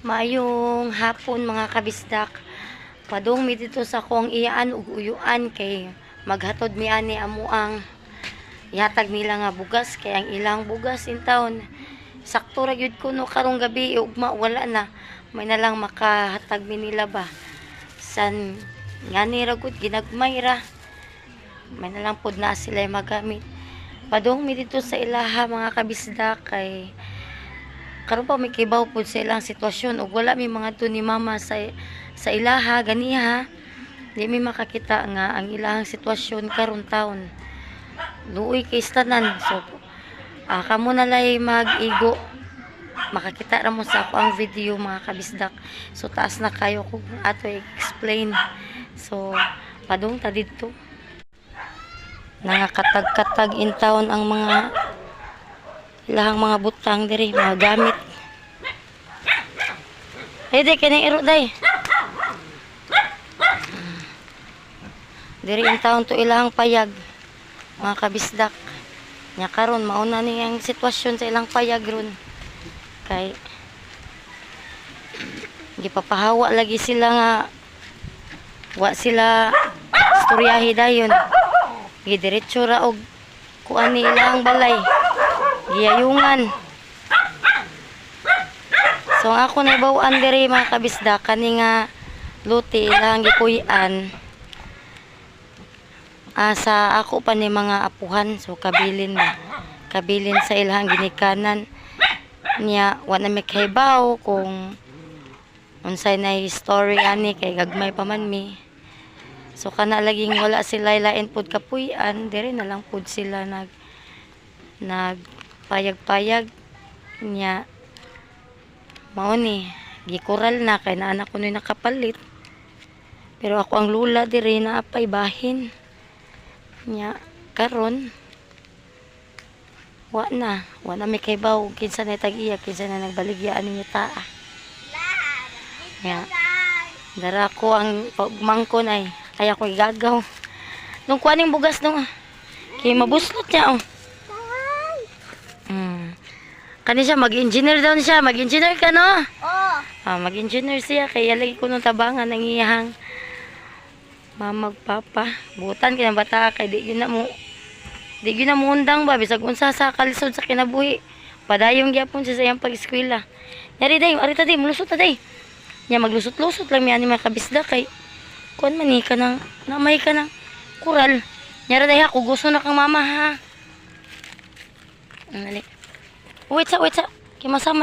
Maayong hapon mga kabisdak. Padung mi dito sa kong iyaan ug uyuan kay maghatod mi ani amo ang ihatag nila nga bugas kay ang ilang bugas in town. Sakto ra gyud kuno karong gabi ugma wala na. May na lang makahatag mi nila ba. San ngani ra gud ginagmay ra. May na lang pud na sila magamit. Padung mi dito sa ilaha mga kabisdak kay karon pa may kibaw po sa ilang sitwasyon ug wala mi mga to ni mama sa ilaha ganiha di mi makakita nga ang ilang sitwasyon karon taon luoy kay tanan. So kamo na lay mag-igo makakita ra mo sa ako ang video mga kabisdak. So taas na kayo kung ato explain. So padung ta didto nangakatag-katag in town ang mga ilahang mga butang diri, mga gamit. Day, kining iro day. Diri in town to ilahang payag, mga kabisdak. Nya karon mauna ni ang sitwasyon sa ilang payag ron. Kay gipapahawa lagi sila nga wa sila istoryahi dayon. Gidiretso ra og kuan ni ilang balay. Giyayungan. So ako na ibawan diri mga kabisdak kani nga luti ilang gipuy-an. Sa ako pa ni mga apuhan so kabilin na. Kabilin sa ilang ginikanan niya wa na mikahibaw kung unsay na story ani kay gagmay pa man mi. So kana laging wala sila lain pud kapuy-an diri na lang pud sila nag payag-payag niya mao ni gikural na kay na anak ko ni nakapalit pero ako ang lula diri na apay bahin niya karon wa na may kaybaw kinsa na tag-iya kinsa na nagbaligya ninyo taa ya dara ko ang pagmangkon ay ako igagaw nung kuaning bugas nung kay mabuslot niya kani siya mag-engineer daw siya. Mag-engineer ka, no? Oo. Mag-engineer siya. Kaya lagi ko nung tabangan ng iyahang mamagpapa. Butan ka ng bata. Kaya di yun na mo undang ba. Bisag unsa sa kalisod sa kinabuhi. Padayong gyapon siya sa iyang pag-eskwela. Nyari day, arita day, mulusot na day. Nya maglusot-lusot lang yan ni mga kabisda. Kay kuan man ka ng, namay ka ng kural. Nyari day ha, kuguso na kang mama ha. Wait sa, kaya masama